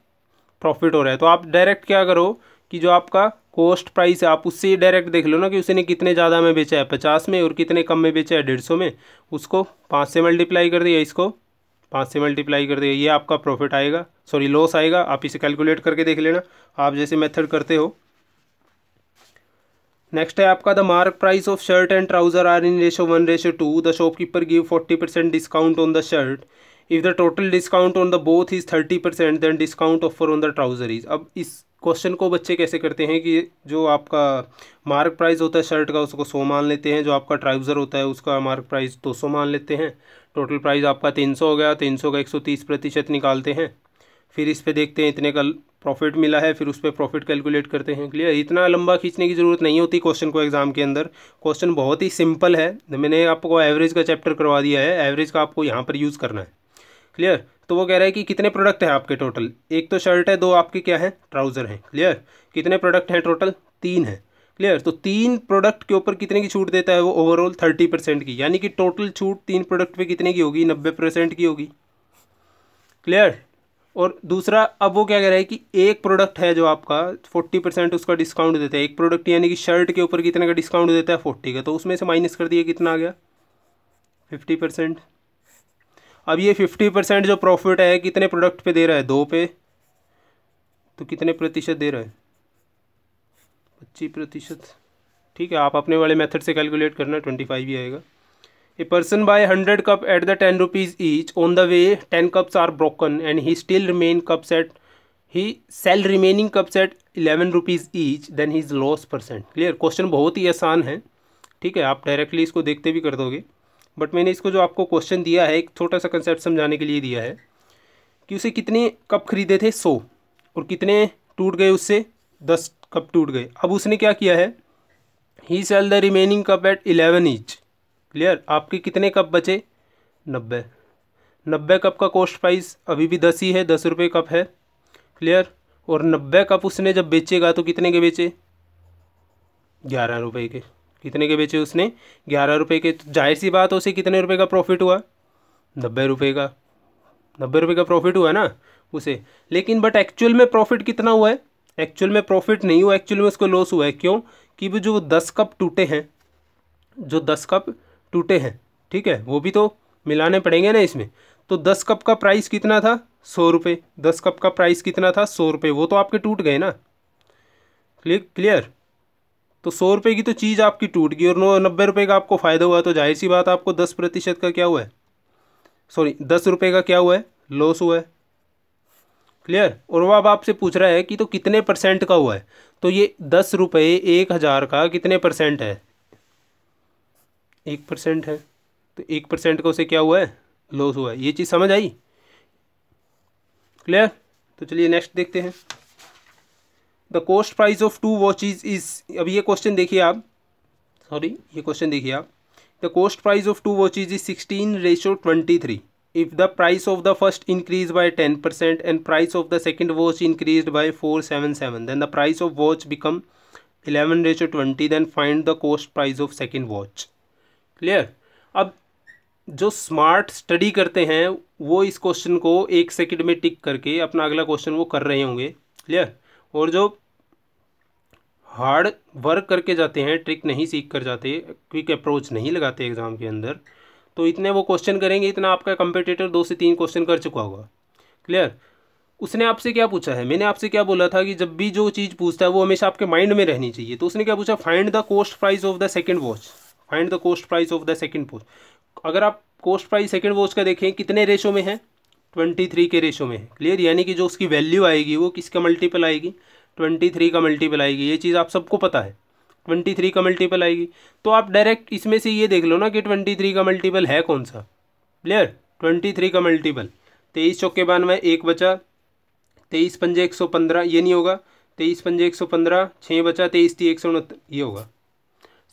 प्रॉफिट हो रहा है। तो आप डायरेक्ट क्या करो कि जो आपका कॉस्ट प्राइस है आप उससे डायरेक्ट देख लो ना कि उसने कितने ज़्यादा में बेचा है, 50 में, और कितने कम में बेचा है, 150 में। उसको 5 से मल्टीप्लाई कर दिया, इसको 5 से मल्टीप्लाई कर दिया, ये आपका प्रॉफिट आएगा, लॉस आएगा। आप इसे कैलकुलेट करके देख लेना, आप जैसे मेथड करते हो। नेक्स्ट है आपका the mark price of shirt and trouser are in ratio 1:2। The shopkeeper give 40% discount on the shirt. If the total discount on the both is 30%, then discount offer on the trouser is. अब इस question को बच्चे कैसे करते हैं कि जो आपका मार्क प्राइस होता है शर्ट का उसको 100 मान लेते हैं, जो आपका ट्राउज़र होता है उसका मार्क प्राइस 200 मान लेते हैं, टोटल प्राइस आपका 300 हो गया, 300 का 130% निकालते हैं, फिर इस पे देखते हैं इतने का प्रॉफिट मिला है, फिर उस पर प्रॉफिट कैलकुलेट करते हैं, क्लियर। इतना लंबा खींचने की ज़रूरत नहीं होती क्वेश्चन को एग्जाम के अंदर, क्वेश्चन बहुत ही सिंपल है। मैंने आपको एवरेज का चैप्टर करवा दिया है, एवरेज का आपको यहाँ पर यूज़ करना है, क्लियर। तो वो कह रहा है कि कितने प्रोडक्ट हैं आपके टोटल, एक तो शर्ट है, 2 आपके क्या है, ट्राउज़र हैं, क्लियर। कितने प्रोडक्ट हैं टोटल, 3 हैं, क्लियर। तो 3 प्रोडक्ट के ऊपर कितने की छूट देता है वो, ओवरऑल 30% की, यानी कि टोटल छूट 3 प्रोडक्ट पे कितने की होगी, 90% की होगी, क्लियर। और दूसरा अब वो क्या कह रहा है कि एक प्रोडक्ट है जो आपका 40% उसका डिस्काउंट देता है, एक प्रोडक्ट यानी कि शर्ट के ऊपर कितने का डिस्काउंट देता है, 40 का, तो उसमें से माइनस कर दिया कितना आ गया, 50%। अब ये 50% जो प्रॉफिट है कितने प्रोडक्ट पे दे रहा है, 2 पे, तो कितने प्रतिशत दे रहा है, 25%, ठीक है। आप अपने वाले मेथड से कैलकुलेट करना, 25 ही आएगा। A person buy 100 cup at the 10 rupees each, on the way 10 cups are broken and he still remain cups at, he sell remaining cups at 11 rupees each, then his loss %, clear. Question बहुत ही आसान है, ठीक है, आप directly इसको देखते भी कर दोगे, बट मैंने इसको जो आपको क्वेश्चन दिया है एक छोटा सा कंसेप्ट समझाने के लिए दिया है कि उसे कितने कप खरीदे थे, 100, और कितने टूट गए उससे, 10 कप टूट गए। अब उसने क्या किया है, he sell the remaining cup at 11 each, clear. आपके कितने कप बचे, 90 कप का कॉस्ट प्राइस अभी भी 10 ही है, 10 रुपये कप है, क्लियर। और 90 कप उसने जब बेचेगा तो कितने के बेचे, 11 रुपये के, कितने के बेचे उसने, 11 रुपये के। तो जाहिर सी बात उसे कितने रुपए का प्रॉफिट हुआ, 90 रुपये का, 90 रुपये का प्रॉफिट हुआ ना उसे। लेकिन बट एक्चुअल में प्रॉफिट कितना हुआ है, एक्चुअल में प्रॉफिट नहीं हुआ, एक्चुअल में उसको लॉस हुआ है। क्यों, कि वो जो 10 कप टूटे हैं, जो 10 कप टूटे हैं, ठीक है, वो भी तो मिलाने पड़ेंगे ना इसमें। तो 10 कप का प्राइस कितना था, 100 रुपये, 10 कप का प्राइस कितना था, 100 रुपये, वो तो आपके टूट गए ना, क्लियर। तो 100 रुपये की तो चीज़ आपकी टूट गई और 90 रुपये का आपको फ़ायदा हुआ, तो जाहिर सी बात आपको 10% का क्या हुआ है, सॉरी 10 रुपये का क्या हुआ है, लॉस हुआ है। क्लियर। और वो अब आपसे पूछ रहा है कि तो कितने परसेंट का हुआ है, तो ये 10 रुपये 1,000 का कितने परसेंट है, 1% है, तो 1% का उसे क्या हुआ है, लॉस हुआ है। ये चीज़ समझ आई। क्लियर। तो चलिए नेक्स्ट देखते हैं। The cost price of 2 watches is, अब ये क्वेश्चन देखिए आप, सॉरी ये क्वेश्चन देखिए आप, the cost price of 2 watches is 16:23। If the price of the first increased by 10% and price of the second watch increased by 477, then the price of watch become 11:20, then find the cost price of second watch. Clear? अब जो smart study करते हैं वो इस question को 1 second में टिक करके अपना अगला क्वेश्चन वो कर रहे होंगे। क्लियर। और जो हार्ड वर्क करके जाते हैं, ट्रिक नहीं सीख कर जाते, क्विक अप्रोच नहीं लगाते एग्जाम के अंदर, तो इतने वो क्वेश्चन करेंगे, इतना आपका कंपटीटर 2 से 3 क्वेश्चन कर चुका होगा। क्लियर। उसने आपसे क्या पूछा है, मैंने आपसे क्या बोला था कि जब भी जो चीज़ पूछता है वो हमेशा आपके माइंड में रहनी चाहिए। तो उसने क्या पूछा, find the cost price of the second watch, find the cost price of the second watch. अगर आप कॉस्ट प्राइस सेकंड वॉच का देखें कितने रेशो में है, 23 के रेशो में है। क्लियर। यानी कि जो उसकी वैल्यू आएगी वो किसका मल्टीपल आएगी, 23 का मल्टीपल आएगी। ये चीज़ आप सबको पता है, 23 का मल्टीपल आएगी। तो आप डायरेक्ट इसमें से ये देख लो ना कि 23 का मल्टीपल है कौन सा। क्लियर। 23 का मल्टीपल 23 चौके 92, 1 बचा, 23 पंजे 115, ये नहीं होगा, 23 पंजे 115, 6 बचा, 23 3 169, ये होगा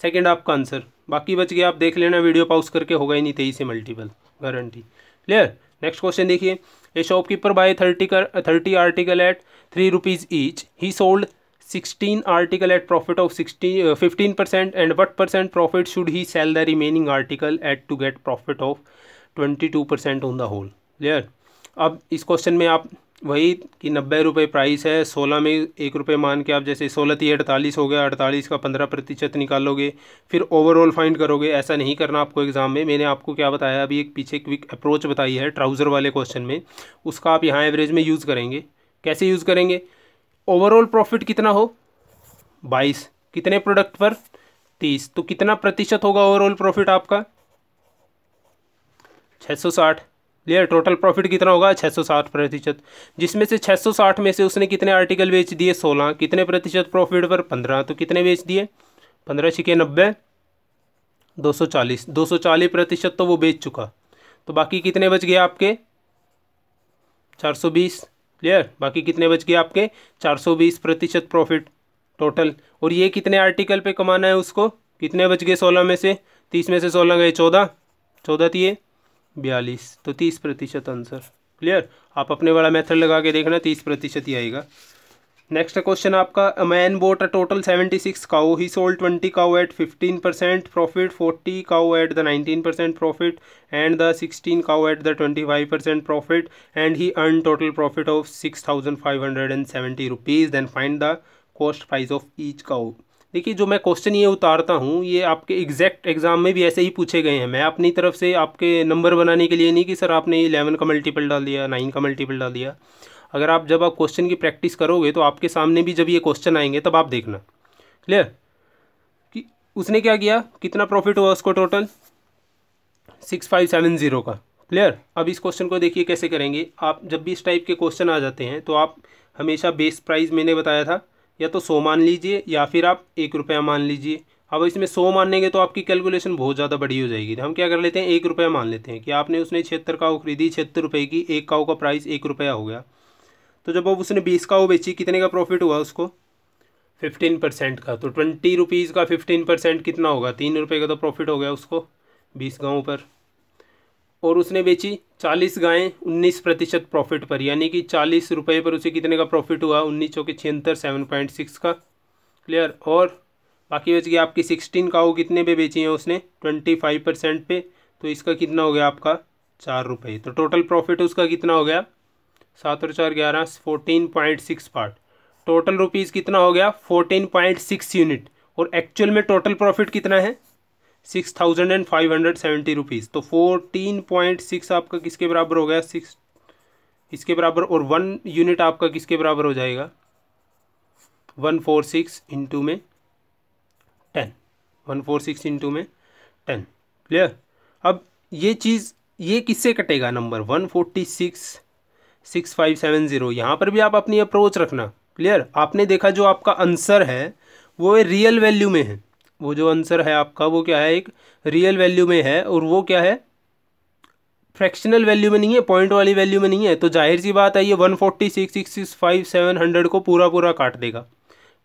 सेकंड आपका आंसर। बाकी बच गया, आप देख लेना वीडियो पॉज करके, होगा ही नहीं 23 से multiple, guarantee. Clear. Next question देखिए। A shopkeeper buy 30 article at 3 rupees each, he sold 16 article at profit of 15%, and what % profit should he sell the remaining article at to get profit of 22% on the whole. Clear. अब इस question में आप वही कि 90 रुपये price है, 16 में 1 रुपये मान के आप, जैसे 16 थी 48 हो गया, 48 का 15% निकालोगे, फिर ओवरऑल फाइंड करोगे। ऐसा नहीं करना आपको एग्जाम में। मैंने आपको क्या बताया अभी, एक पीछे क्विक अप्रोच बताई है ट्राउज़र वाले क्वेश्चन में, उसका आप यहाँ एवरेज में यूज़ करेंगे। कैसे यूज़ करेंगे, ओवरऑल प्रॉफिट कितना हो 22, कितने प्रोडक्ट पर 30, तो कितना प्रतिशत होगा ओवरऑल प्रॉफिट आपका 660। क्लियर। टोटल प्रॉफिट कितना होगा 660%, जिसमें से 660 में से उसने कितने आर्टिकल बेच दिए 16, कितने प्रतिशत प्रॉफिट पर 15, तो कितने बेच दिए 15 छिके 90, 240, 240% तो वो बेच चुका। तो बाकी कितने बच गए आपके 420। क्लियर। बाकी कितने बच गए आपके 420% प्रॉफिट टोटल। और ये कितने आर्टिकल पे कमाना है उसको, कितने बच गए 16 में से, 30 में से 16 गए 14, 14 दिए 42, तो 30% आंसर। क्लियर। आप अपने वाला मेथड लगा के देखना, 30% ही आएगा। नेक्स्ट क्वेश्चन आपका, a man bought a total 76 cow, he sold 20 cow at 15% profit, 40 cow at the 19% profit, and the 16 cow at the 25% profit, and he earn total profit of 6,570 rupees, then find the cost price of each cow. देखिए जो मैं question ये उतारता हूँ ये आपके exact exam में भी ऐसे ही पूछे गए हैं। मैं अपनी तरफ से आपके नंबर बनाने के लिए नहीं कि सर आपने 11 का मल्टीपल डाल दिया, 9 का मल्टीपल डाल दिया। अगर आप जब आप क्वेश्चन की प्रैक्टिस करोगे तो आपके सामने भी जब ये क्वेश्चन आएंगे तब आप देखना। क्लियर। कि उसने क्या किया, कितना प्रॉफिट हुआ उसको टोटल 6570 का। क्लियर। अब इस क्वेश्चन को देखिए कैसे करेंगे आप। जब भी इस टाइप के क्वेश्चन आ जाते हैं तो आप हमेशा बेस प्राइस, मैंने बताया था, या तो 100 मान लीजिए या फिर आप 1 रुपया मान लीजिए। अब इसमें 100 मानेंगे तो आपकी कैलकुलेशन बहुत ज़्यादा बड़ी हो जाएगी। हम क्या कर लेते हैं, 1 रुपया मान लेते हैं कि आपने उसने 76 काऊ खरीदी, 76 रुपये की, एक काऊ का प्राइस 1 रुपया हो गया। तो जब अब उसने 20 काऊ बेची, कितने का प्रॉफिट हुआ उसको 15% का। तो 20 रुपीज़ का 15% कितना होगा, 3 रुपये का तो प्रॉफिट हो गया उसको 20 गाँव पर। और उसने बेची 40 गायें 19% प्रॉफिट पर, यानी कि 40 रुपये पर उसे कितने का प्रॉफिट हुआ, 19 चौके 76, 7.6 का। क्लियर। और बाकी बच गया आपकी 16 काऊ कितने पे बेची हैं उसने 25% पे, तो इसका कितना हो गया आपका 4 रुपये। तो टोटल प्रॉफिट उसका कितना हो गया 7 और 4 11, 14.6 पार्ट। टोटल रुपीज़ कितना हो गया 14.6 यूनिट। और एक्चुअल में टोटल प्रॉफिट कितना है 6,570 रुपीज़। तो 14.6 आपका किसके बराबर हो गया 6 इसके बराबर, और 1 यूनिट आपका किसके बराबर हो जाएगा 146 इंटू में 146 इंटू में 10। क्लियर। अब ये चीज़ ये किससे कटेगा नंबर 146,6570। यहाँ पर भी आप अपनी अप्रोच रखना। क्लियर। आपने देखा जो आपका आंसर है वो रियल वैल्यू में है, वो जो आंसर है आपका वो क्या है, एक रियल वैल्यू में है, और वो क्या है, फ्रैक्शनल वैल्यू में नहीं है, पॉइंट वाली वैल्यू में नहीं है। तो जाहिर सी बात है ये 146,65,700 को पूरा पूरा काट देगा।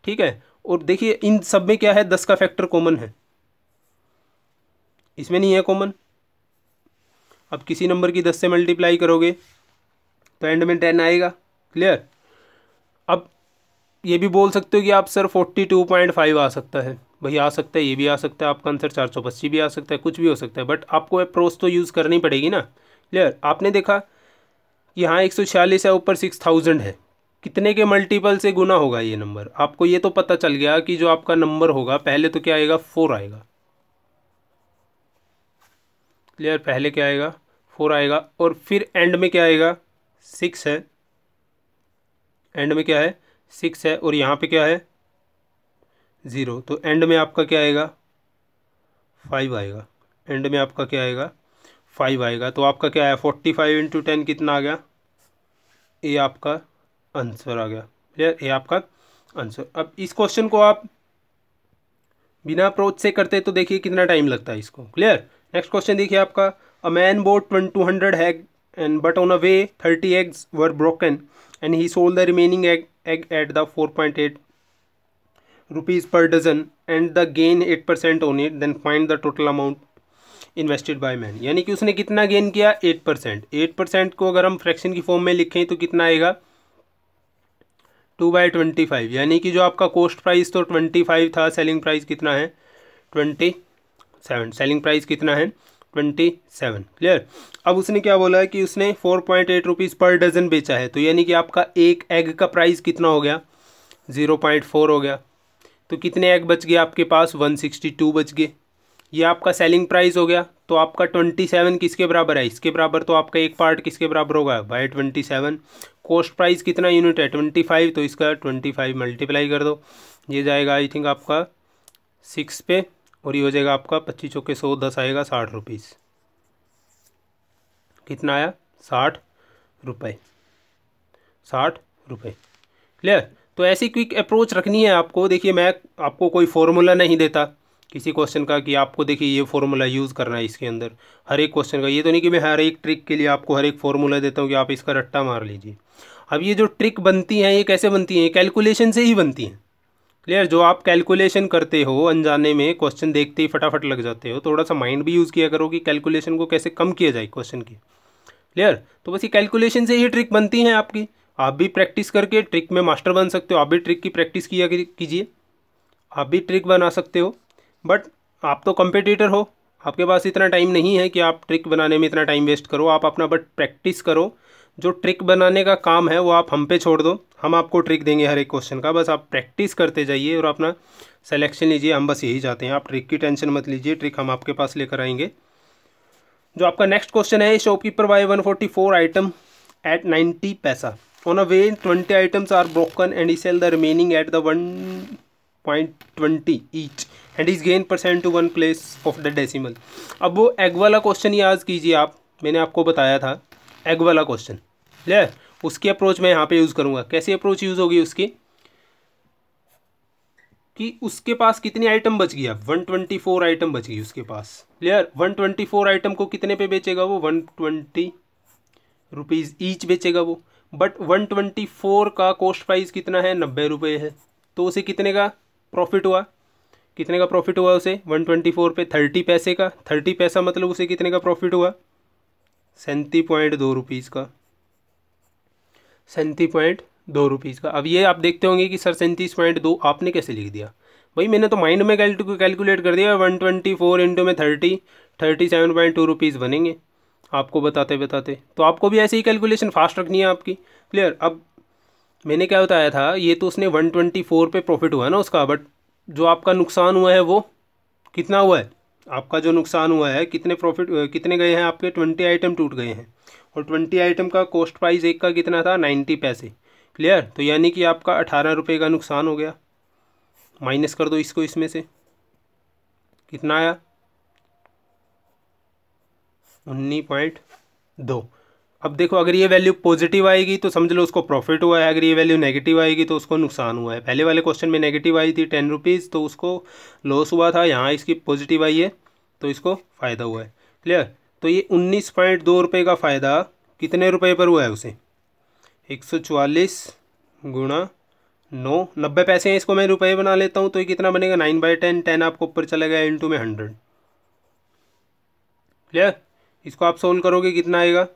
ठीक है। और देखिए इन सब में क्या है, 10 का फैक्टर कॉमन है, इसमें नहीं है कॉमन। अब किसी नंबर की 10 से मल्टीप्लाई करोगे तो एंड में 10 आएगा। क्लियर। अब ये भी बोल सकते हो कि आप सर 42.5 आ सकता है, भाई आ सकता है, ये भी आ सकता है, आपका आंसर 425 भी आ सकता है, कुछ भी हो सकता है, बट आपको अप्रोच तो यूज़ करनी पड़ेगी ना। क्लियर। आपने देखा कि यहाँ 146 है, ऊपर 6000 है, कितने के मल्टीपल से गुना होगा ये नंबर, आपको ये तो पता चल गया कि जो आपका नंबर होगा पहले तो क्या आएगा, 4 आएगा। क्लियर। पहले क्या आएगा, 4 आएगा, और फिर एंड में क्या आएगा, 6 है, एंड में क्या है, 6 है, और यहाँ पे क्या है, 0, तो एंड में आपका क्या आएगा, 5 आएगा। एंड में आपका क्या आएगा, 5 आएगा। तो आपका क्या है, 45 इंटू 10 कितना आ गया, ये आपका आंसर आ गया। क्लियर। ये आपका आंसर। अब इस क्वेश्चन को आप बिना अप्रोच से करते तो देखिए कितना टाइम लगता है इसको। क्लियर। नेक्स्ट क्वेश्चन देखिए आपका, a man boat 200 egg and but on a way 30 eggs were broken and he sold the remaining egg at the 4.8 rupees per dozen and the gain 8% on it, then find the total amount invested by man. यानी कि उसने कितना gain किया, 8%। 8% को अगर हम fraction की form में लिखें तो कितना आएगा, 2/25। यानी कि जो आपका कॉस्ट प्राइस तो 25 था, सेलिंग प्राइस कितना है, 27। सेलिंग प्राइस कितना है, 27। क्लियर। अब उसने क्या बोला है कि उसने 4.8 रुपीज़ पर डजन बेचा है, तो यानी कि आपका एक एग का प्राइस कितना हो गया, 0.4 हो गया। तो कितने एग बच गए आपके पास, 162 बच गए। ये आपका सेलिंग प्राइस हो गया। तो आपका 27 किसके बराबर है, इसके बराबर। तो आपका एक पार्ट किसके बराबर होगा, बाय 27। कॉस्ट प्राइस कितना यूनिट है, 25, तो इसका 25 मल्टीप्लाई कर दो, ये जाएगा आई थिंक आपका 6 पे, और ये हो जाएगा आपका 25 चौके 100, 10 आएगा 60 रुपीज़। कितना आया, 60 रुपये, 60 रुपये। क्लियर। तो ऐसी क्विक अप्रोच रखनी है आपको। देखिए मैं आपको कोई फॉर्मूला नहीं देता किसी क्वेश्चन का कि आपको देखिए ये फॉर्मूला यूज़ करना है इसके अंदर हर एक क्वेश्चन का। ये तो नहीं कि मैं हर एक ट्रिक के लिए आपको हर एक फॉर्मूला देता हूँ कि आप इसका रट्टा मार लीजिए। अब ये जो ट्रिक बनती हैं ये कैसे बनती हैं, कैलकुलेशन से ही बनती हैं। क्लियर। जो आप कैलकुलेशन करते हो अनजाने में, क्वेश्चन देखते ही फटाफट लग जाते हो, थोड़ा सा माइंड भी यूज़ किया करो कि कैलकुलेशन को कैसे कम किया जाए क्वेश्चन की। क्लियर। तो बस ये कैलकुलेशन से ही ट्रिक बनती हैं आपकी। आप भी प्रैक्टिस करके ट्रिक में मास्टर बन सकते हो। आप भी ट्रिक की प्रैक्टिस किया कीजिए, आप भी ट्रिक बना सकते हो। बट आप तो कंपटीटर हो, आपके पास इतना टाइम नहीं है कि आप ट्रिक बनाने में इतना टाइम वेस्ट करो। आप अपना बट प्रैक्टिस करो। जो ट्रिक बनाने का काम है वो आप हम पे छोड़ दो, हम आपको ट्रिक देंगे हर एक क्वेश्चन का। बस आप प्रैक्टिस करते जाइए और अपना सिलेक्शन लीजिए। हम बस यही चाहते हैं, आप ट्रिक की टेंशन मत लीजिए, ट्रिक हम आपके पास लेकर आएंगे। जो आपका नेक्स्ट क्वेश्चन है, shopkeeper buy 144 item at 90 paisa. On a way 20 items are broken and he sell the remaining at the 1.20 each and is gain % to 1 place of the decimal. अब वो एग वाला क्वेश्चन याद कीजिए आप, मैंने आपको बताया था एग वाला क्वेश्चन। क्लियर। उसकी अप्रोच मैं यहाँ पे यूज़ करूँगा। कैसी अप्रोच यूज़ होगी उसकी, कि उसके पास कितनी आइटम बच गई, 124 आइटम बच गई उसके पास। क्लियर। 124 आइटम को कितने पे बेचेगा वो, 120 रुपीज़ ईच बेचेगा वो। बट 124 का कॉस्ट प्राइस कितना है, 90 रुपये है। तो उसे कितने का प्रॉफिट हुआ, कितने का प्रॉफिट हुआ उसे 124 पे, 30 पैसे का। 30 पैसा मतलब उसे कितने का प्रॉफिट हुआ, 37.2 रुपीज़ का, 37.2 रुपीज़ का। अब ये आप देखते होंगे कि सर 37.2 आपने कैसे लिख दिया, भाई मैंने तो माइंड में कैलकुलेट कर दिया। 124 इंटू में 30, 37.2 रुपीज़ बनेंगे आपको बताते बताते। तो आपको भी ऐसे ही कैलकुलेशन फास्ट रखनी है आपकी। क्लियर। अब मैंने क्या बताया था, ये तो उसने 124 पे प्रॉफिट हुआ है ना उसका, बट जो आपका नुकसान हुआ है वो कितना हुआ है, आपका जो नुकसान हुआ है कितने प्रॉफिट कितने गए हैं आपके, 20 आइटम टूट गए हैं। और 20 आइटम का कॉस्ट प्राइस एक का कितना था, 90 पैसे। क्लियर। तो यानी कि आपका 18 रुपये का नुकसान हो गया। माइनस कर दो इसको इसमें से, कितना आया 19.2। अब देखो अगर ये वैल्यू पॉजिटिव आएगी तो समझ लो उसको प्रॉफिट हुआ है, अगर ये वैल्यू नेगेटिव आएगी तो उसको नुकसान हुआ है। पहले वाले क्वेश्चन में नेगेटिव आई थी 10 रुपीज़ तो उसको लॉस हुआ था, यहाँ इसकी पॉजिटिव आई है तो इसको फ़ायदा हुआ है। क्लियर। तो ये 19.2 रुपये का फ़ायदा कितने रुपए पर हुआ है उसे 144 गुणा 9, 90 पैसे हैं, इसको मैं रुपए बना लेता हूँ तो ये कितना बनेगा 9/10, 10 आपको ऊपर चला गया इंटू में 100। क्लियर। इसको आप सोल्व करोगे कितना आएगा,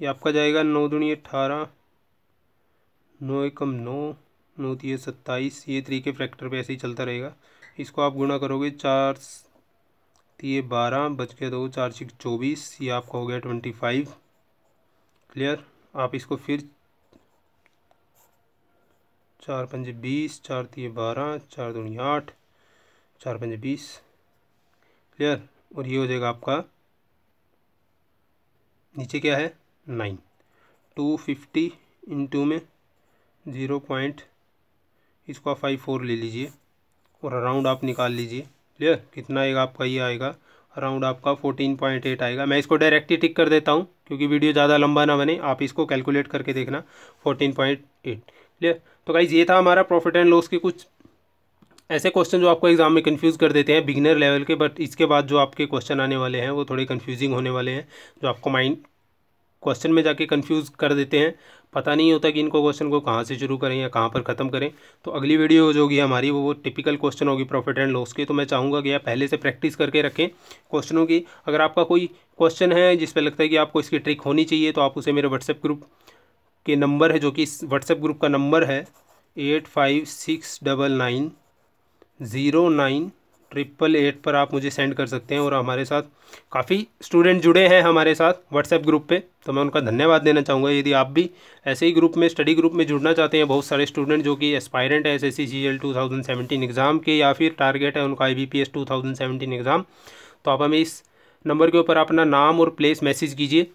ये आपका जाएगा 9 दूनी 18, 9 एकम 9, 9 तिये 27, ये 3 के फैक्टर पे ऐसे ही चलता रहेगा। इसको आप गुणा करोगे 4 तिये 12, बच गया 2, 4 6 24, ये आपका हो गया 25। क्लियर। आप इसको फिर 4 पंजे 20, 4 तिये 12, 4 दूनी 8, 4 पंजे 20। क्लियर। और ये हो जाएगा आपका नीचे क्या है 9, 250 इंटू में 0. इसको आप 54 ले लीजिए और अराउंड आप निकाल लीजिए। क्लियर। कितना आएगा आपका, ये आएगा अराउंड आपका 14.8 आएगा। मैं इसको डायरेक्ट ही टिक कर देता हूँ क्योंकि वीडियो ज़्यादा लंबा ना बने, आप इसको कैलकुलेट करके देखना 14.8। क्लियर। तो गाइस ये था हमारा प्रॉफिट एंड लॉस के कुछ ऐसे क्वेश्चन जो आपको एग्जाम में कंफ्यूज कर देते हैं बिगिनर लेवल के, बट इसके बाद जो आपके क्वेश्चन आने वाले हैं वो थोड़े कंफ्यूजिंग होने वाले हैं, जो आपको माइंड क्वेश्चन में जाके कंफ्यूज कर देते हैं। पता नहीं होता कि इनको क्वेश्चन को कहाँ से शुरू करें या कहाँ पर ख़त्म करें। तो अगली वीडियो जो होगी हमारी वो टिपिकल क्वेश्चन होगी प्रॉफिट एंड लॉस की। तो मैं चाहूँगा कि आप पहले से प्रैक्टिस करके रखें क्वेश्चनों की। अगर आपका कोई क्वेश्चन है जिस पर लगता है कि आपको इसकी ट्रिक होनी चाहिए तो आप उसे मेरे व्हाट्सएप ग्रुप के नंबर है, जो कि इस व्हाट्सएप ग्रुप का नंबर है 8569909888 पर आप मुझे सेंड कर सकते हैं। और हमारे साथ काफ़ी स्टूडेंट जुड़े हैं हमारे साथ व्हाट्सएप ग्रुप पे, तो मैं उनका धन्यवाद देना चाहूँगा। यदि आप भी ऐसे ही ग्रुप में स्टडी ग्रुप में जुड़ना चाहते हैं, बहुत सारे स्टूडेंट जो कि एस्पायरेंट है SSC CGL 2017 एग्ज़ाम के, या फिर टारगेट है उनका IBPS 2017 एग्ज़ाम, तो आप हमें इस नंबर के ऊपर अपना नाम और प्लेस मैसेज कीजिए।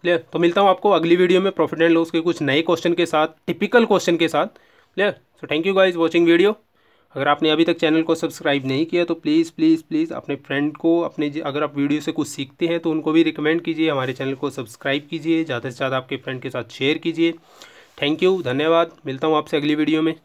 क्लियर। तो मिलता हूँ आपको अगली वीडियो में प्रॉफिट एंड लॉस के कुछ नए क्वेश्चन के साथ, टिपिकल क्वेश्चन के साथ। Clear. So thank you guys watching video. अगर आपने अभी तक चैनल को सब्सक्राइब नहीं किया तो प्लीज़ प्लीज़ प्लीज़ अपने फ्रेंड को, अगर आप वीडियो से कुछ सीखते हैं तो उनको भी रिकमेंड कीजिए, हमारे चैनल को सब्सक्राइब कीजिए, ज़्यादा से ज़्यादा आपके फ्रेंड के साथ शेयर कीजिए। थैंक यू, धन्यवाद। मिलता हूँ आपसे अगली वीडियो में।